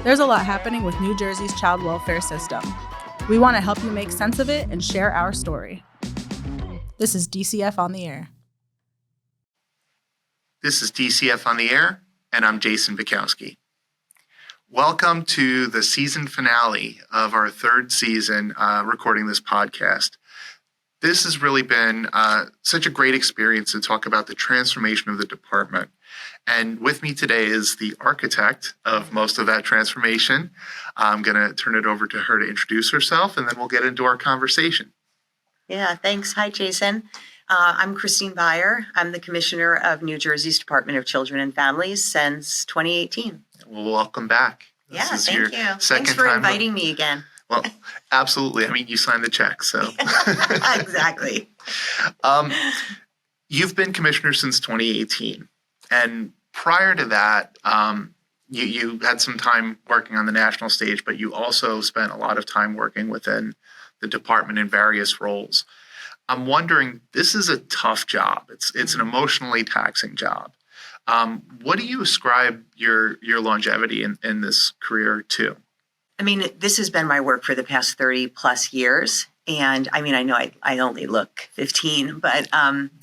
There's a lot happening with New Jersey's child welfare system. We want to help you make sense of it and share our story. This is DCF on the Air. This is DCF on the Air, and I'm Jason Bukowski. Welcome to the season finale of our third season recording this podcast. This has really been such a great experience to talk about the transformation of the department. And with me today is the architect of most of that transformation. I'm going to turn it over to her to introduce herself, and then we'll get into our conversation. Yeah, thanks. Hi, Jason. I'm Christine Beyer. I'm the Commissioner of New Jersey's Department of Children and Families since 2018. Well, welcome back. Thank you. Thanks for inviting me again. Well, absolutely. I mean, you signed the check, so. Exactly. You've been commissioner since 2018. And prior to that, you had some time working on the national stage, but you also spent a lot of time working within the department in various roles. I'm wondering, this is a tough job. It's an emotionally taxing job. What do you ascribe your longevity in this career to? I mean, this has been my work for the past 30 plus years. And I mean, I know I only look 15, but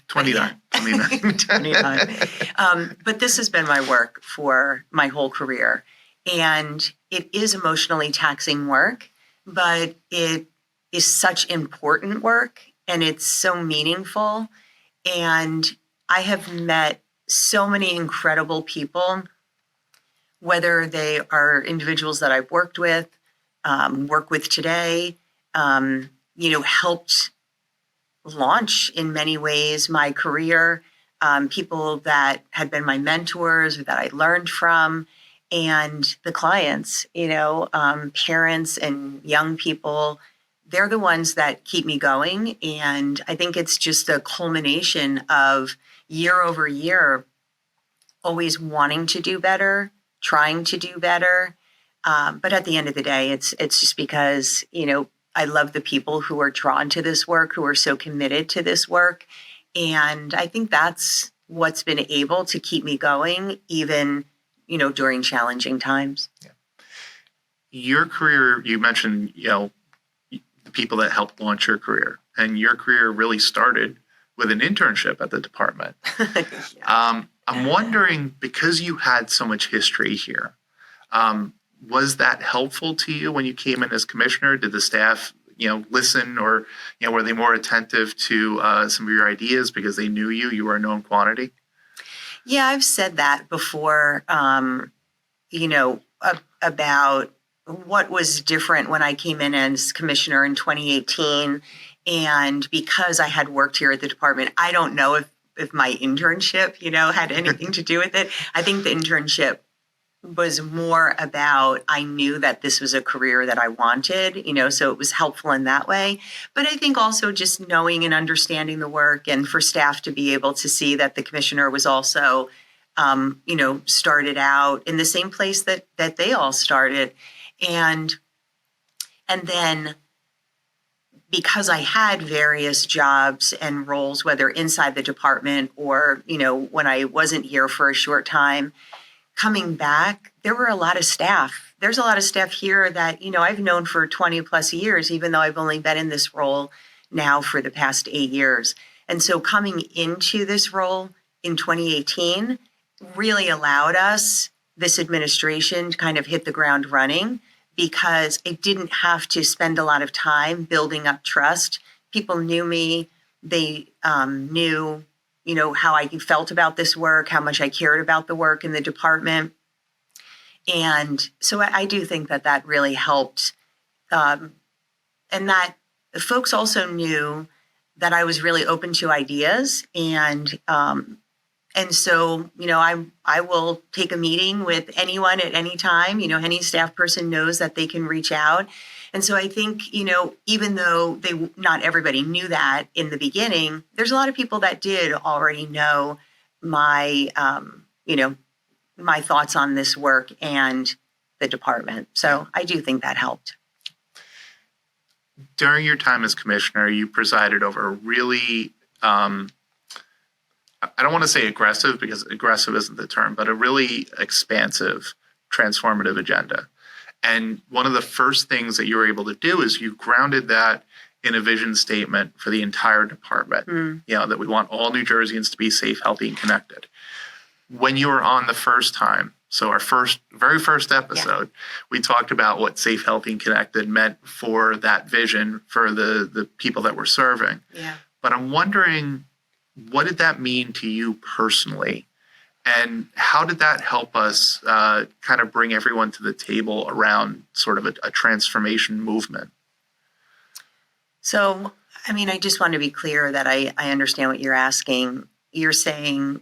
29. 29. But this has been my work for my whole career. And it is emotionally taxing work, but it is such important work and it's so meaningful. And I have met so many incredible people, whether they are individuals that I've worked with, work with today, helped launch in many ways my career, people that had been my mentors or that I learned from, and the clients, parents and young people, they're the ones that keep me going. And I think it's just a culmination of year over year, always wanting to do better, trying to do better. But at the end of the day, it's just because, I love the people who are drawn to this work, who are so committed to this work. And I think that's what's been able to keep me going, even, during challenging times. Yeah. Your career, you mentioned, the people that helped launch your career, and your career really started with an internship at the department. Yeah. I'm wondering, because you had so much history here, was that helpful to you when you came in as commissioner? Did the staff, listen, or, were they more attentive to some of your ideas because they knew you were a known quantity? Yeah, I've said that before, about what was different when I came in as commissioner in 2018. And because I had worked here at the department, I don't know if my internship, had anything to do with it. I think the internship was more about, I knew that this was a career that I wanted, so it was helpful in that way. But I think also just knowing and understanding the work, and for staff to be able to see that the commissioner was also, started out in the same place that they all started. And then because I had various jobs and roles, whether inside the department or, when I wasn't here for a short time, coming back, there were a lot of staff. There's a lot of staff here that, I've known for 20 plus years, even though I've only been in this role now for the past 8 years. And so coming into this role in 2018 really allowed us, this administration, to kind of hit the ground running, because it didn't have to spend a lot of time building up trust. People knew me. They knew how I felt about this work, how much I cared about the work in the department. And so I do think that really helped. And that folks also knew that I was really open to ideas. And so, I will take a meeting with anyone at any time. Any staff person knows that they can reach out. And so I think, even though not everybody knew that in the beginning, there's a lot of people that did already know my, my thoughts on this work and the department. So I do think that helped. During your time as commissioner, you presided over a really, I don't want to say aggressive, because aggressive isn't the term, but a really expansive, transformative agenda. And one of the first things that you were able to do is you grounded that in a vision statement for the entire department, that we want all New Jerseyans to be safe, healthy, and connected. When you were on the first time, so our very first episode, we talked about what safe, healthy, and connected meant for that vision for the people that we're serving. Yeah. But I'm wondering, what did that mean to you personally? And how did that help us kind of bring everyone to the table around sort of a transformation movement? So, I just want to be clear that I understand what you're asking. You're saying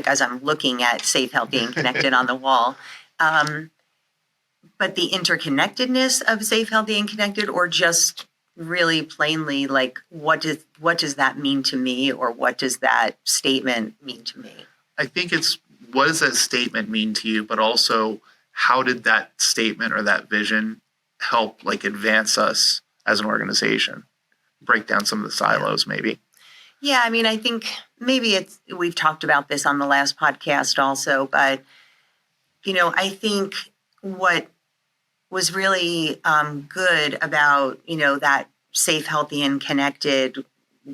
as I'm looking at safe, healthy, and connected on the wall, but the interconnectedness of safe, healthy, and connected, or just really plainly, what does that mean to me, or what does that statement mean to me? I think it's, what does that statement mean to you, but also how did that statement or that vision help advance us as an organization, break down some of the silos maybe? Yeah, I think maybe we've talked about this on the last podcast also, but, I think what was really good about, that safe, healthy, and connected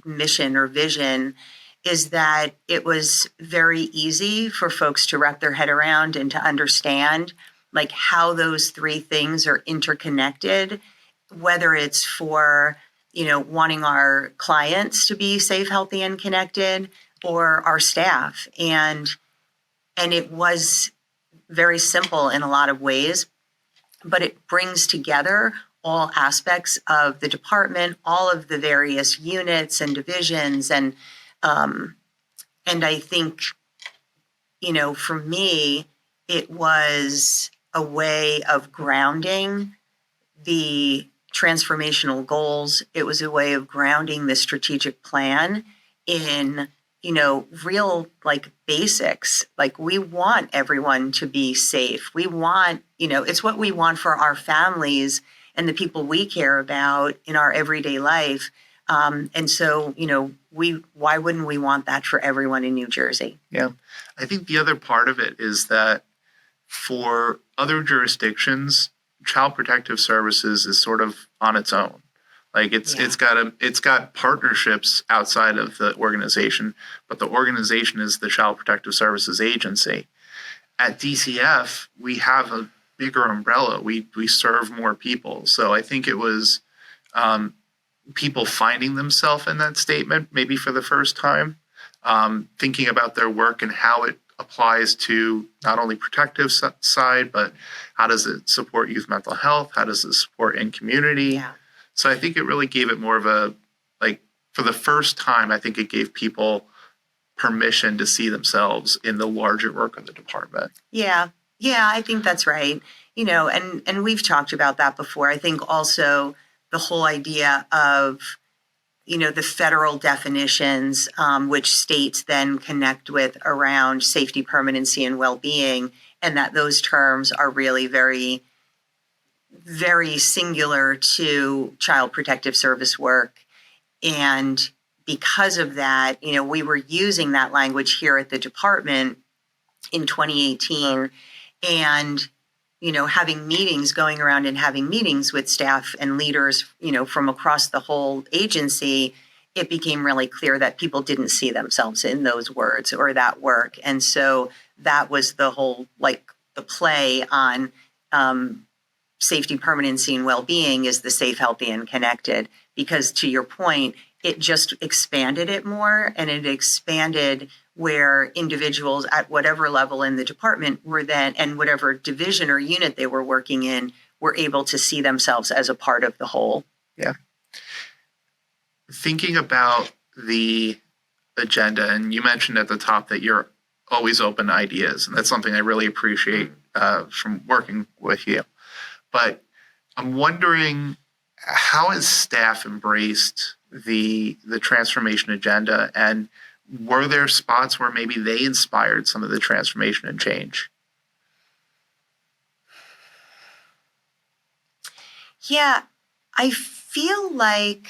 mission or vision is that it was very easy for folks to wrap their head around and to understand how those three things are interconnected, whether it's for wanting our clients to be safe, healthy, and connected, or our staff. And it was very simple in a lot of ways, but it brings together all aspects of the department, all of the various units and divisions. And I think, for me, it was a way of grounding the transformational goals. It was a way of grounding the strategic plan in, real basics. We want everyone to be safe. We want, it's what we want for our families and the people we care about in our everyday life. And so, why wouldn't we want that for everyone in New Jersey? Yeah. I think the other part of it is that for other jurisdictions, Child Protective Services is sort of on its own. It's got partnerships outside of the organization, but the organization is the Child Protective Services agency. At DCF, we have a bigger umbrella. We serve more people. So I think it was people finding themselves in that statement, maybe for the first time, thinking about their work and how it applies to not only protective side, but how does it support youth mental health? How does it support in community? Yeah. So I think it really gave it more of a, for the first time, I think it gave people permission to see themselves in the larger work of the department. Yeah, I think that's right. And we've talked about that before. I think also the whole idea of, the federal definitions, which states then connect with around safety, permanency, and well-being, and that those terms are really very, very singular to Child Protective Service work. And because of that, we were using that language here at the department in 2018, and going around and having meetings with staff and leaders, from across the whole agency, it became really clear that people didn't see themselves in those words or that work. And so that was the whole, the play on safety, permanency, and well-being is the safe, healthy, and connected. Because to your point, it just expanded it more, and it expanded where individuals at whatever level in the department were then, and whatever division or unit they were working in, were able to see themselves as a part of the whole. Yeah. Thinking about the agenda, and you mentioned at the top that you're always open to ideas, and that's something I really appreciate from working with you. But I'm wondering, how has staff embraced the transformation agenda, and were there spots where maybe they inspired some of the transformation and change? Yeah, I feel like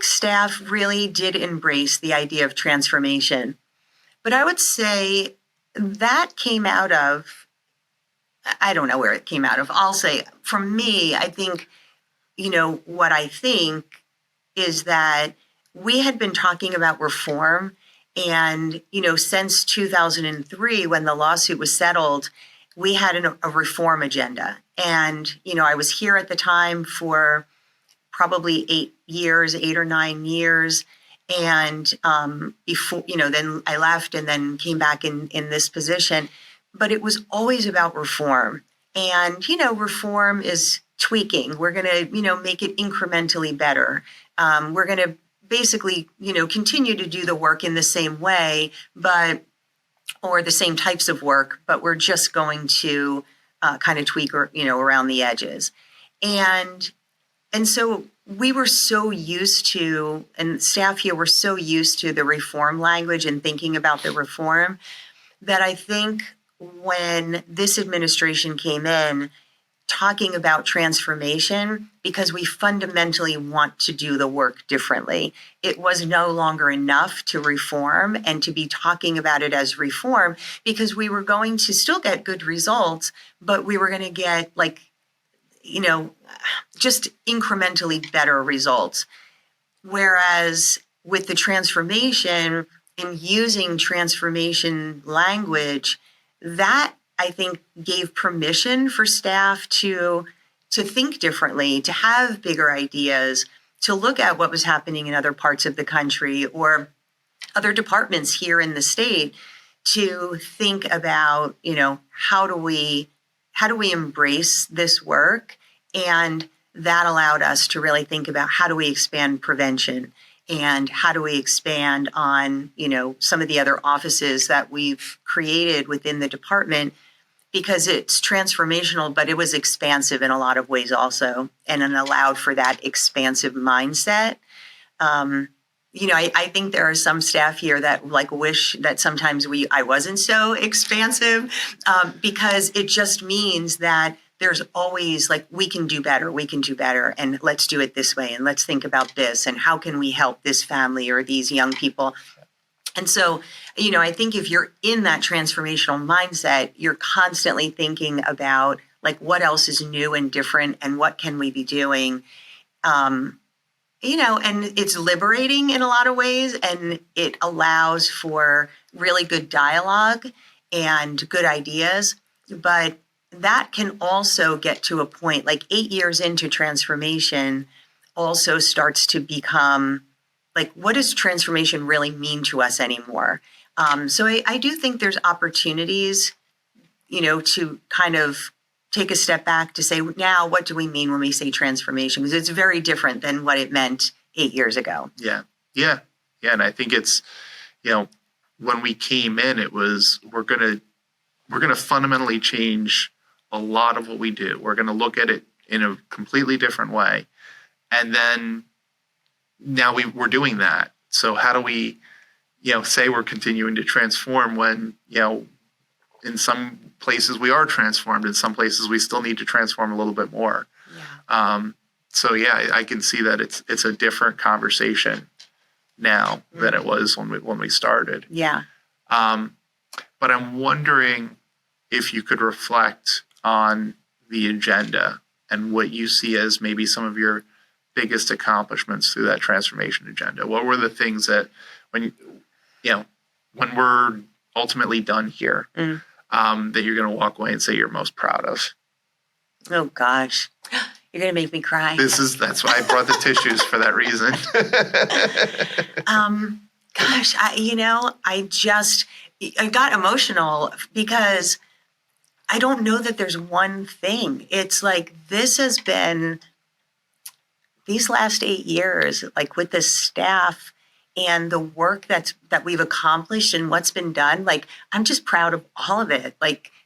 staff really did embrace the idea of transformation. But I would say that came out of I don't know where it came out of. I'll say, for me, I think, what I think is that we had been talking about reform. And, since 2003, when the lawsuit was settled, we had a reform agenda. And, I was here at the time for probably 8 or 9 years. And before, then I left and then came back in this position. But it was always about reform. And, reform is tweaking. We're going to, make it incrementally better. We're going to basically, continue to do the work in the same way, or the same types of work, but we're just going to kind of tweak, around the edges. And so we were so used to, and staff here were so used to the reform language and thinking about the reform, that I think when this administration came in, talking about transformation, because we fundamentally want to do the work differently. It was no longer enough to reform and to be talking about it as reform, because we were going to still get good results, but we were going to get just incrementally better results. Whereas with the transformation and using transformation language, that I think gave permission for staff to think differently, to have bigger ideas, to look at what was happening in other parts of the country or other departments here in the state, to think about, how do we embrace this work? And that allowed us to really think about how do we expand prevention and how do we expand on, some of the other offices that we've created within the department, because it's transformational, but it was expansive in a lot of ways also, and it allowed for that expansive mindset. I think there are some staff here that wish that sometimes I wasn't so expansive, because it just means that there's always we can do better, and let's do it this way, and let's think about this, and how can we help this family or these young people. And so, I think if you're in that transformational mindset, you're constantly thinking about what else is new and different and what can we be doing. And it's liberating in a lot of ways, and it allows for really good dialogue and good ideas. But that can also get to a point 8 years into transformation also starts to become what does transformation really mean to us anymore? So I do think there's opportunities, to kind of take a step back to say, now, what do we mean when we say transformation? Because it's very different than what it meant 8 years ago. Yeah. And I think it's, when we came in, it was, we're going to fundamentally change a lot of what we do. We're going to look at it in a completely different way. And then now we're doing that. So how do we, say we're continuing to transform when, in some places we are transformed, in some places we still need to transform a little bit more. Yeah. I can see that it's a different conversation now than it was when we started. Yeah. But I'm wondering if you could reflect on the agenda and what you see as maybe some of your biggest accomplishments through that transformation agenda. What were the things that when we're ultimately done here, that you're going to walk away and say you're most proud of? Oh gosh, you're going to make me cry. That's why I brought the tissues for that reason. Gosh, I got emotional because I don't know that there's one thing. It's this has been these last 8 years, with the staff and the work that we've accomplished and what's been done. I'm just proud of all of it.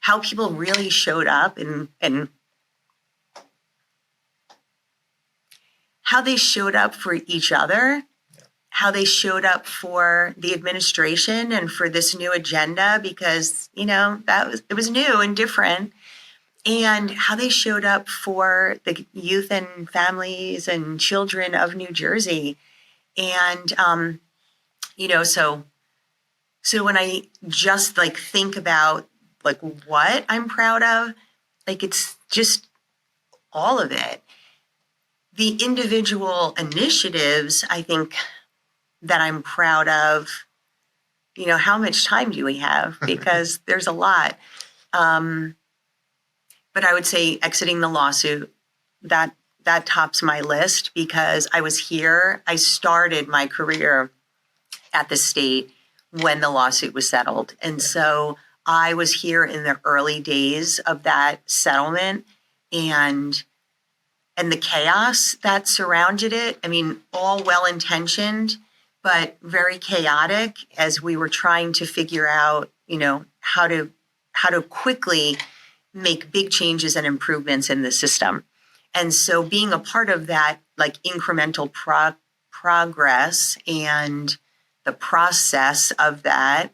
How people really showed up and how they showed up for each other, how they showed up for the administration and for this new agenda, because, it was new and different. And how they showed up for the youth and families and children of New Jersey. And, so when I just think about what I'm proud of, Like, it's just all of it. The individual initiatives, I think, that I'm proud of, how much time do we have? Because there's a lot. But I would say exiting the lawsuit, that tops my list, because I was here. I started my career at the state when the lawsuit was settled. And so I was here in the early days of that settlement, and the chaos that surrounded it. I mean, all well-intentioned, but very chaotic as we were trying to figure out, how to quickly make big changes and improvements in the system. And so being a part of that, like, incremental progress and the process of that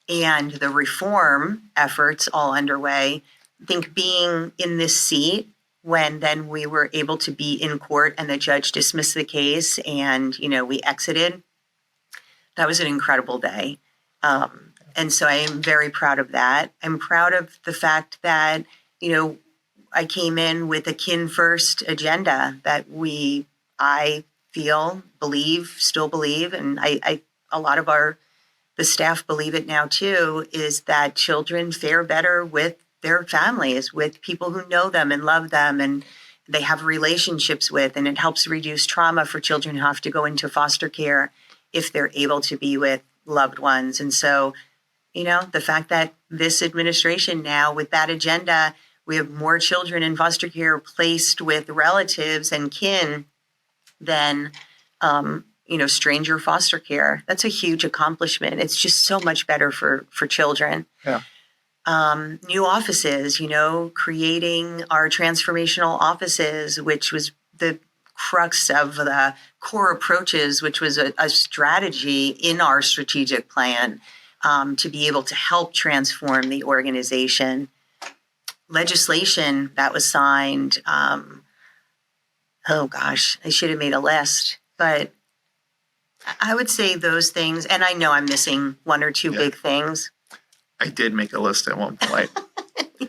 and the reform efforts all underway, I think being in this seat when then we were able to be in court and the judge dismissed the case and, we exited, that was an incredible day. And so I am very proud of that. I'm proud of the fact that, I came in with a kin first agenda that I feel, still believe, and a lot of the staff believe it now too, is that children fare better with their families, with people who know them and love them and they have relationships with, and it helps reduce trauma for children who have to go into foster care if they're able to be with loved ones. And so, the fact that this administration now, with that agenda, we have more children in foster care placed with relatives and kin than, stranger foster care. That's a huge accomplishment. It's just so much better for children. Yeah. New offices, creating our transformational offices, which was the crux of the core approaches, which was a strategy in our strategic plan to be able to help transform the organization. Legislation that was signed, oh gosh, I should have made a list, but I would say those things, and I know I'm missing one or two big things. I did make a list at one point.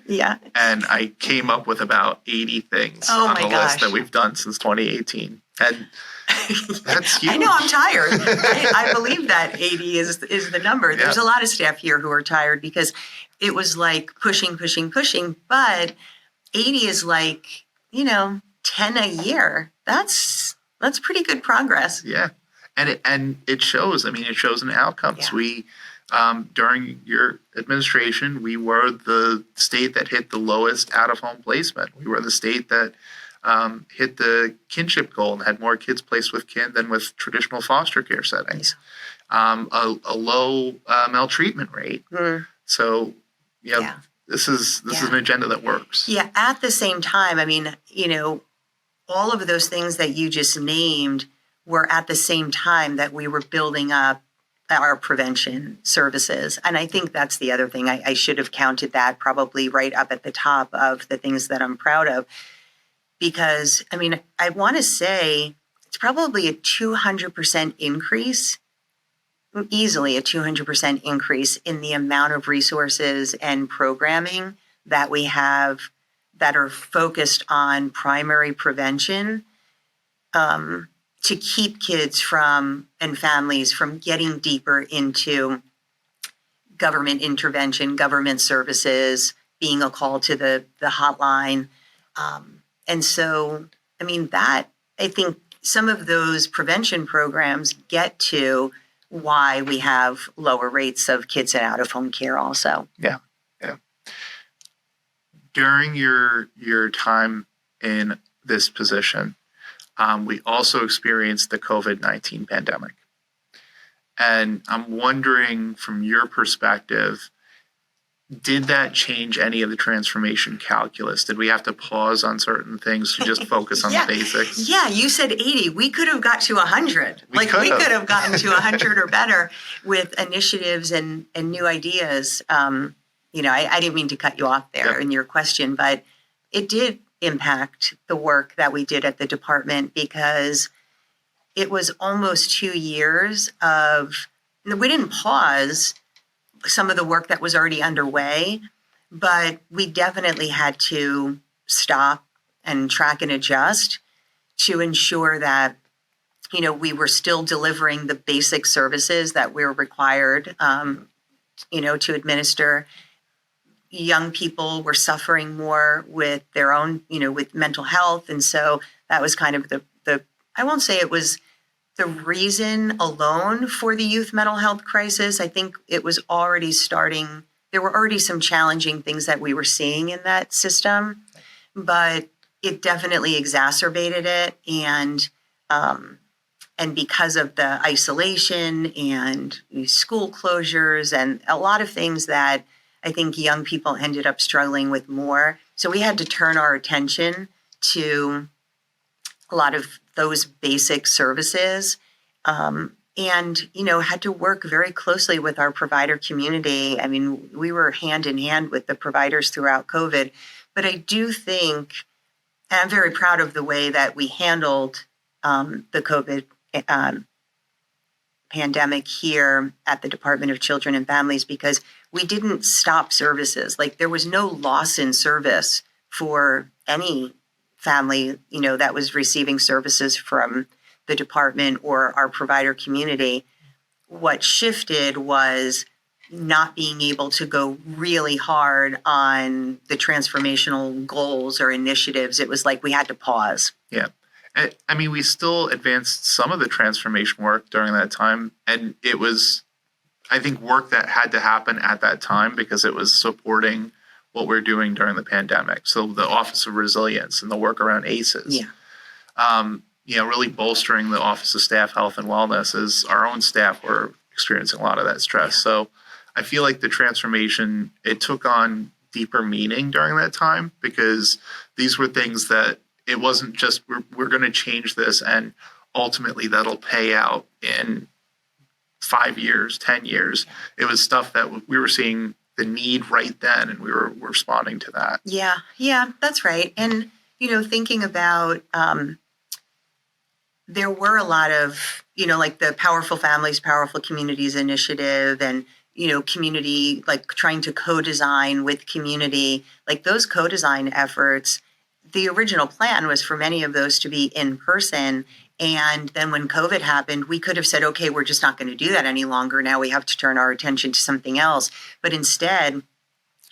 Yeah. And I came up with about 80 things on the list that we've done since 2018. And that's huge. I know, I'm tired. I believe that 80 is the number. There's a lot of staff here who are tired because it was like pushing, but 80 is like, 10 a year. That's pretty good progress. Yeah. And it shows. I mean, it shows in outcomes. Yeah. We, during your administration, we were the state that hit the lowest out-of-home placement. We were the state that hit the kinship goal and had more kids placed with kin than with traditional foster care settings. A low maltreatment rate. So, this is an agenda that works. Yeah. At the same time, I mean, all of those things that you just named were at the same time that we were building up our prevention services. And I think that's the other thing. I should have counted that probably right up at the top of the things that I'm proud of. Because, I mean, I want to say it's probably a 200% increase, easily a 200% increase in the amount of resources and programming that we have that are focused on primary prevention, to keep kids and families from getting deeper into government intervention, government services, being a call to the hotline. And so, I mean, I think some of those prevention programs get to why we have lower rates of kids in out-of-home care also. Yeah. During your time in this position, we also experienced the COVID-19 pandemic. And I'm wondering, from your perspective, did that change any of the transformation calculus? Did we have to pause on certain things to just focus on the basics? Yeah, you said 80. We could have got to 100. We could have gotten to 100 or better with initiatives and new ideas. I didn't mean to cut you off there in your question, but it did impact the work that we did at the department, because it was almost 2 years we didn't pause some of the work that was already underway, But we definitely had to stop and track and adjust to ensure that, we were still delivering the basic services that we're required, to administer. Young people were suffering more with their own, with mental health. And so that was kind of the I won't say it was the reason alone for the youth mental health crisis. I think it was already starting. There were already some challenging things that we were seeing in that system, but it definitely exacerbated it. And because of the isolation and school closures and a lot of things that I think young people ended up struggling with more. So we had to turn our attention to a lot of those basic services, and, had to work very closely with our provider community. I mean, we were hand in hand with the providers throughout COVID, but I do think, and I'm very proud of the way that we handled the COVID pandemic here at the Department of Children and Families, because we didn't stop services. Like, there was no loss in service for any family, that was receiving services from the department or our provider community. What shifted was not being able to go really hard on the transformational goals or initiatives. It was like we had to pause. Yeah. I mean, we still advanced some of the transformation work during that time. And it was, I think, work that had to happen at that time because it was supporting what we're doing during the pandemic. So the Office of Resilience and the work around ACEs. Yeah. Really bolstering the Office of Staff Health and Wellness as our own staff were experiencing a lot of that stress. Yeah. So I feel like the transformation, it took on deeper meaning during that time because these were things that it wasn't just we're going to change this and ultimately that'll pay out in 5 years, 10 years. It was stuff that we were seeing the need right then and we were responding to that. Yeah, that's right. And, thinking about, there were a lot of, like the Powerful Families, Powerful Communities initiative and, community, like trying to co-design with community, like those co-design efforts. The original plan was for many of those to be in person. And then when COVID happened, we could have said, okay, we're just not going to do that any longer. Now we have to turn our attention to something else. But instead,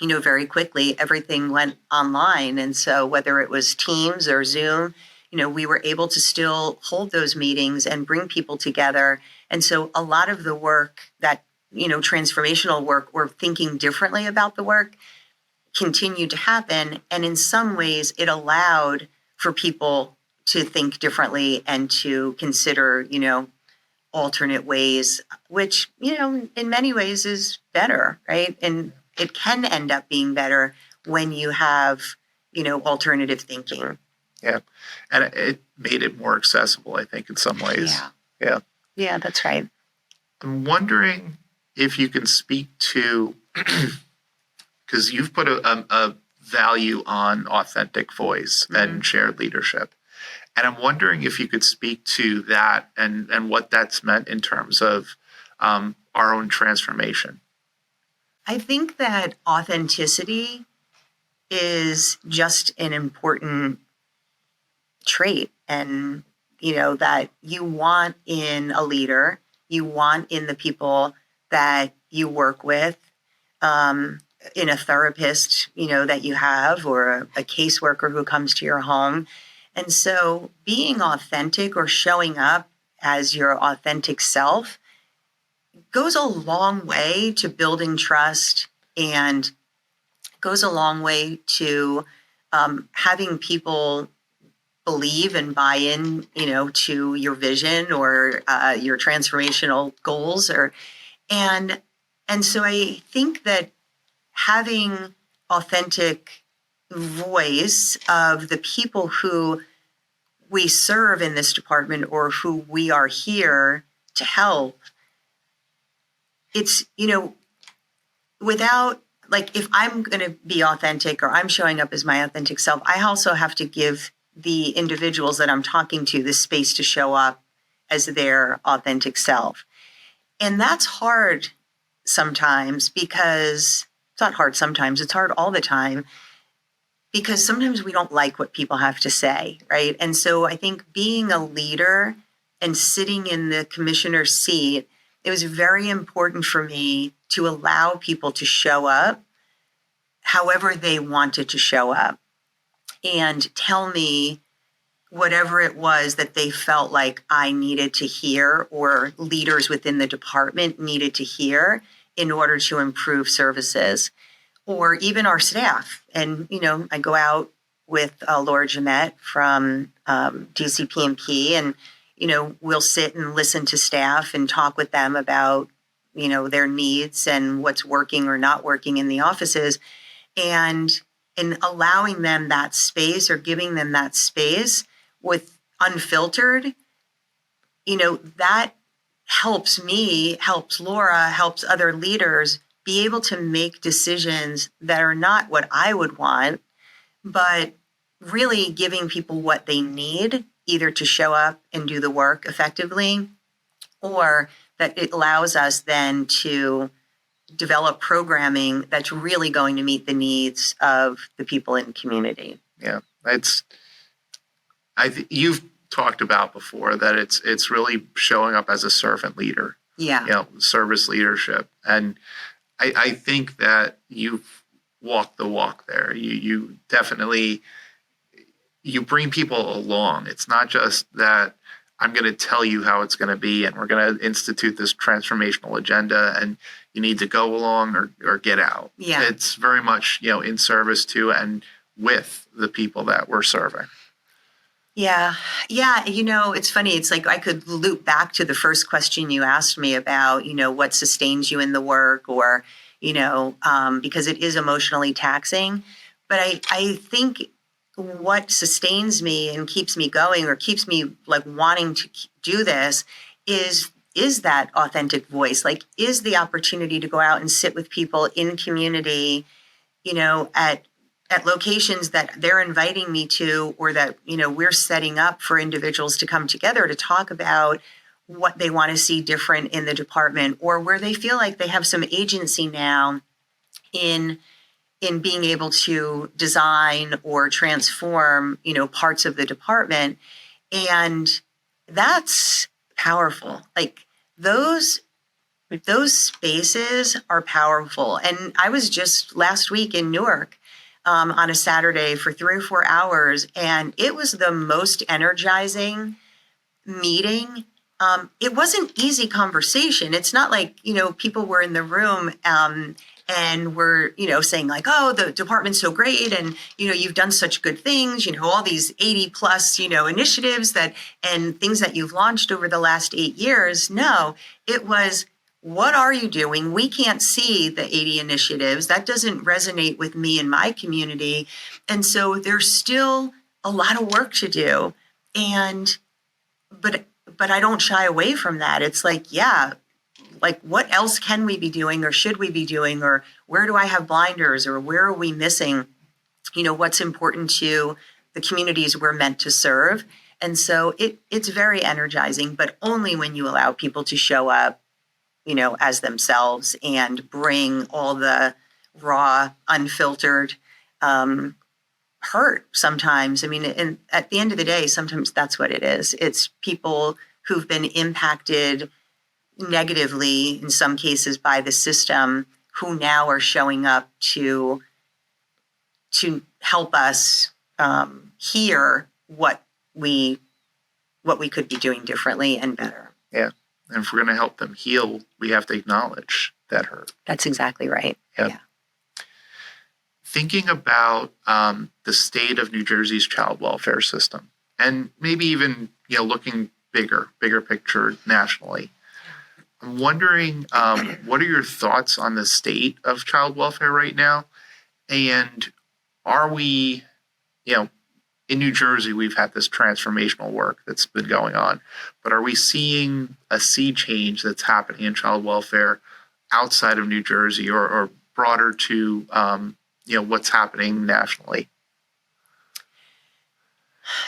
very quickly, everything went online. And so whether it was Teams or Zoom, we were able to still hold those meetings and bring people together. And so a lot of the work that, transformational work or thinking differently about the work continued to happen. And in some ways, it allowed for people to think differently and to consider, alternate ways, which, in many ways is better, right? And it can end up being better when you have, alternative thinking. Yeah. And it made it more accessible, I think, in some ways. Yeah. Yeah, that's right. I'm wondering if you can speak to, because you've put a value on authentic voice and shared leadership. And I'm wondering if you could speak to that and what that's meant in terms of our own transformation. I think that authenticity is just an important trait, and that you want in a leader, you want in the people that you work with, in a therapist, that you have, or a caseworker who comes to your home. And so being authentic or showing up as your authentic self goes a long way to building trust and goes a long way to having people believe and buy in, to your vision or your transformational goals. And so I think that having authentic voice of the people who we serve in this department or who we are here to help, it's, without, like, if I'm going to be authentic or I'm showing up as my authentic self, I also have to give the individuals that I'm talking to the space to show up as their authentic self. And that's hard sometimes because it's not hard sometimes, it's hard all the time, because sometimes we don't like what people have to say, right? And so I think being a leader and sitting in the commissioner's seat, it was very important for me to allow people to show up however they wanted to show up and tell me whatever it was that they felt like I needed to hear or leaders within the department needed to hear in order to improve services, or even our staff. And, I go out with Laura Jeanette from DCPMP, and, we'll sit and listen to staff and talk with them about, their needs and what's working or not working in the offices. And in allowing them that space or giving them that space with unfiltered, that helps me, helps Laura, helps other leaders be able to make decisions that are not what I would want, but really giving people what they need, either to show up and do the work effectively, or that it allows us then to develop programming that's really going to meet the needs of the people in the community. Yeah, you've talked about before that it's really showing up as a servant leader. Yeah. Service leadership. And I think that you've walked the walk there. You definitely, you bring people along. It's not just that I'm going to tell you how it's going to be and we're going to institute this transformational agenda and you need to go along or get out. Yeah. It's very much, in service to and with the people that we're serving. Yeah. Yeah. It's funny. It's like I could loop back to the first question you asked me about, what sustains you in the work or, because it is emotionally taxing. But I think what sustains me and keeps me going or keeps me like wanting to do this is that authentic voice, like is the opportunity to go out and sit with people in community, at locations that they're inviting me to, or that, we're setting up for individuals to come together to talk about what they want to see different in the department, or where they feel like they have some agency now in being able to design or transform, parts of the department. And that's powerful. Like those spaces are powerful. And I was just last week in Newark on a Saturday for 3 or 4 hours, and it was the most energizing meeting. It wasn't easy conversation. It's not like, people were in the room and were, saying like, oh, the department's so great and, you've done such good things, all these 80 plus, initiatives and things that you've launched over the last 8 years. No, it was, what are you doing? We can't see the 80 initiatives. That doesn't resonate with me and my community. And so there's still a lot of work to do. But I don't shy away from that. It's like, yeah, like what else can we be doing or should we be doing, or where do I have blinders, or where are we missing, what's important to the communities we're meant to serve. And so it's very energizing, but only when you allow people to show up, as themselves and bring all the raw, unfiltered hurt sometimes. I mean, and at the end of the day, sometimes that's what it is. It's people who've been impacted negatively, in some cases, by the system, who now are showing up to help us hear what we could be doing differently and better. Yeah. And if we're going to help them heal, we have to acknowledge that hurt. That's exactly right. Yep. Yeah. Thinking about the state of New Jersey's child welfare system, and maybe even looking bigger picture nationally, I'm wondering what are your thoughts on the state of child welfare right now, and are we, in New Jersey, we've had this transformational work that's been going on, but are we seeing a sea change that's happening in child welfare outside of New Jersey or broader to, what's happening nationally?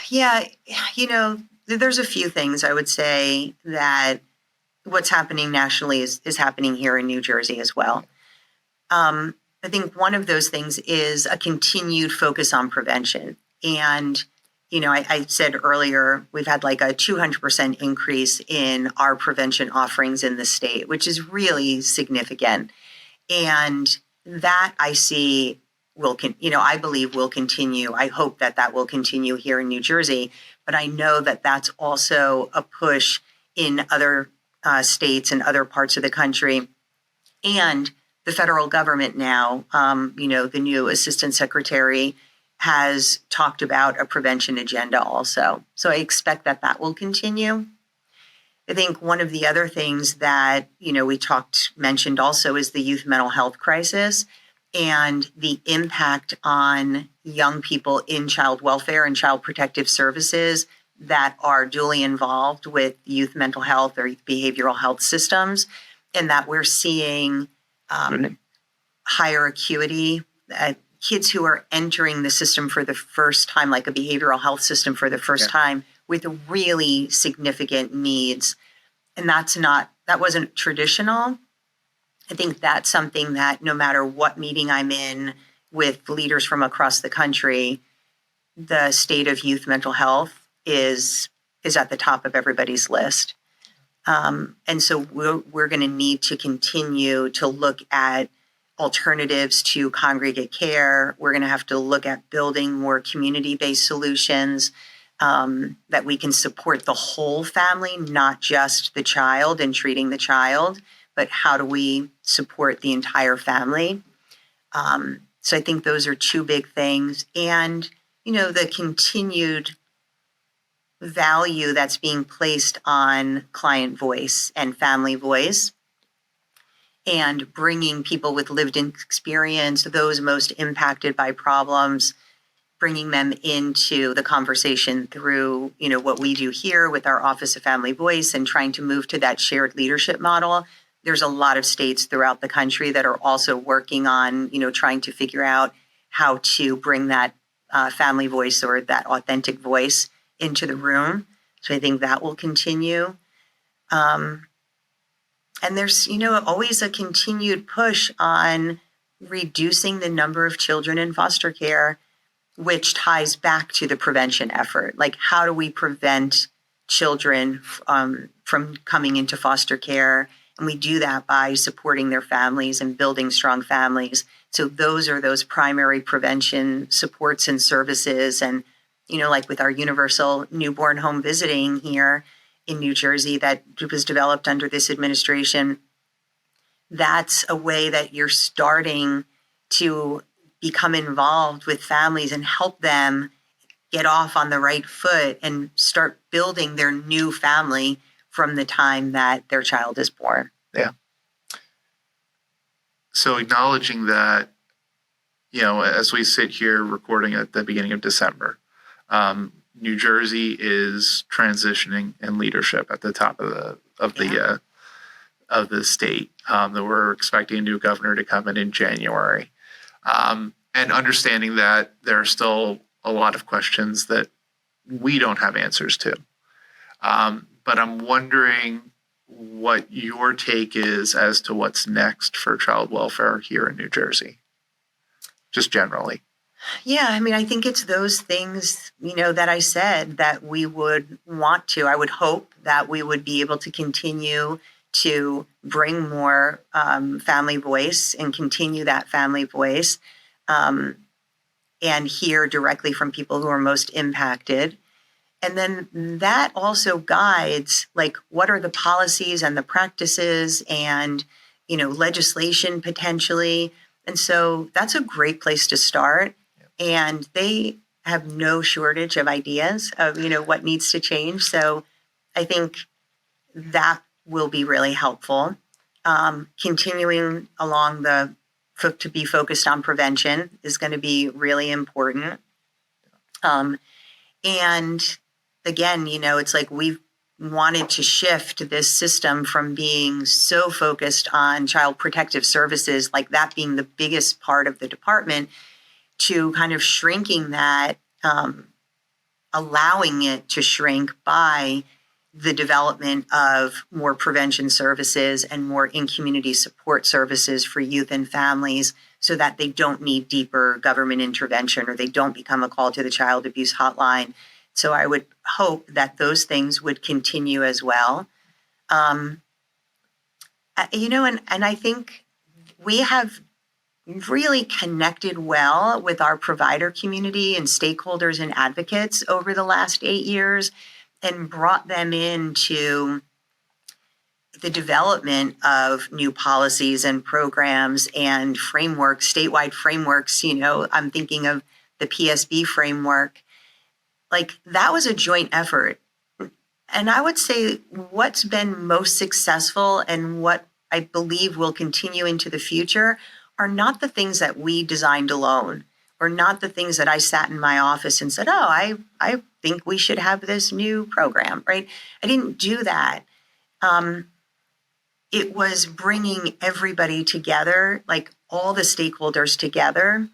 Yeah, there's a few things I would say that what's happening nationally is happening here in New Jersey as well. I I think one of those things is a continued focus on prevention. And, I said earlier, we've had like a 200% increase in our prevention offerings in the state, which is really significant. And that I see I believe will continue. I hope that will continue here in New Jersey, but I know that that's also a push in other states and other parts of the country. And the federal government now, the new Assistant Secretary has talked about a prevention agenda also. So I expect that will continue. I think one of the other things that, we mentioned also is the youth mental health crisis and the impact on young people in child welfare and child protective services that are duly involved with youth mental health or behavioral health systems, and that we're seeing higher acuity, kids who are entering the system for the first time, like a behavioral health system for the first time, with really significant needs. And that wasn't traditional. I think that's something that no matter what meeting I'm in with leaders from across the country, the state of youth mental health is at the top of everybody's list. And so we're going to need to continue to look at alternatives to congregate care. We're going to have to look at building more community-based solutions that we can support the whole family, not just the child and treating the child, but how do we support the entire family? So I think those are two big things. And, the continued value that's being placed on client voice and family voice, and bringing people with lived experience, those most impacted by problems, bringing them into the conversation through, what we do here with our Office of Family Voice and trying to move to that shared leadership model. There's a lot of states throughout the country that are also working on, trying to figure out how to bring that family voice or that authentic voice into the room. So I think that will continue. And there's, always a continued push on reducing the number of children in foster care, which ties back to the prevention effort. Like, how do we prevent children from coming into foster care? And we do that by supporting their families and building strong families. So those are those primary prevention supports and services. And, like with our universal newborn home visiting here in New Jersey that was developed under this administration, that's a way that you're starting to become involved with families and help them get off on the right foot and start building their new family from the time that their child is born. Yeah. So acknowledging that, as we sit here recording at the beginning of December, New Jersey is transitioning in leadership at the top of the state. That we're expecting a new governor to come in January, and understanding that there are still a lot of questions that we don't have answers to. But I'm wondering what your take is as to what's next for child welfare here in New Jersey, just generally. Yeah, I think it's those things, that I said that we would want to. I would hope that we would be able to continue to bring more family voice and continue that family voice and hear directly from people who are most impacted. And then that also guides, like, what are the policies and the practices and, legislation potentially. And so that's a great place to start. And they have no shortage of ideas of, what needs to change. So I think that will be really helpful. Continuing along to be focused on prevention is going to be really important. And again, it's like we've wanted to shift this system from being so focused on child protective services, like that being the biggest part of the department, to kind of shrinking that, allowing it to shrink by the development of more prevention services and more in-community support services for youth and families so that they don't need deeper government intervention or they don't become a call to the child abuse hotline. So I would hope that those things would continue as well. And I think we have really connected well with our provider community and stakeholders and advocates over the last 8 years and brought them into the development of new policies and programs and frameworks, statewide frameworks. I'm thinking of the PSB framework. Like, that was a joint effort. And I would say what's been most successful and what I believe will continue into the future are not the things that we designed alone, or not the things that I sat in my office and said, oh, I think we should have this new program, right? I didn't do that. It was bringing everybody together, like all the stakeholders together.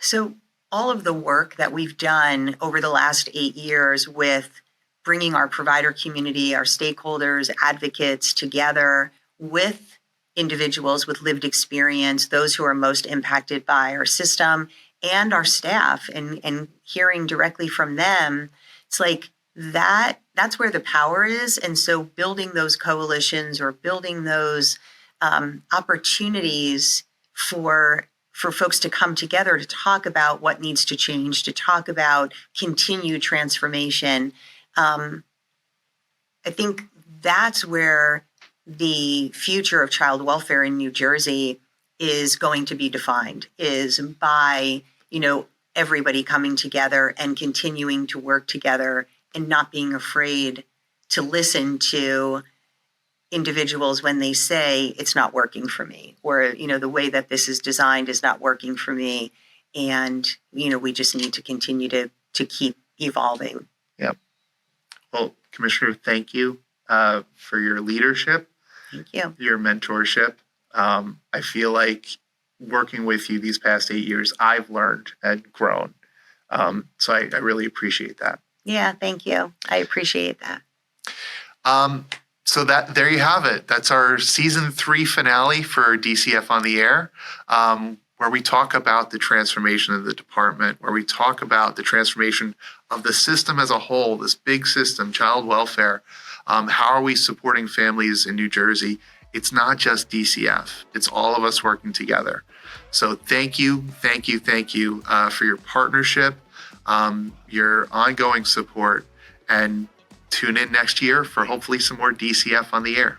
So all of the work that we've done over the last 8 years with bringing our provider community, our stakeholders, advocates together with individuals with lived experience, those who are most impacted by our system and our staff, and hearing directly from them, it's like that's where the power is. And so building those coalitions or building those opportunities for folks to come together to talk about what needs to change, to talk about continued transformation. I think that's where the future of child welfare in New Jersey is going to be defined, is by, everybody coming together and continuing to work together and not being afraid to listen to individuals when they say it's not working for me, or, the way that this is designed is not working for me. And, we just need to continue to keep evolving. Yep. Well, Commissioner, thank you for your leadership. Thank you. Your mentorship. I feel like working with you these past 8 years, I've learned and grown. So I really appreciate that. Yeah, thank you. I appreciate that. So there you have it. That's our season 3 finale for DCF on the Air, where we talk about the transformation of the department, where we talk about the transformation of the system as a whole, this big system, child welfare. How are we supporting families in New Jersey? It's not just DCF. It's all of us working together. So thank you for your partnership, your ongoing support, and tune in next year for hopefully some more DCF on the Air.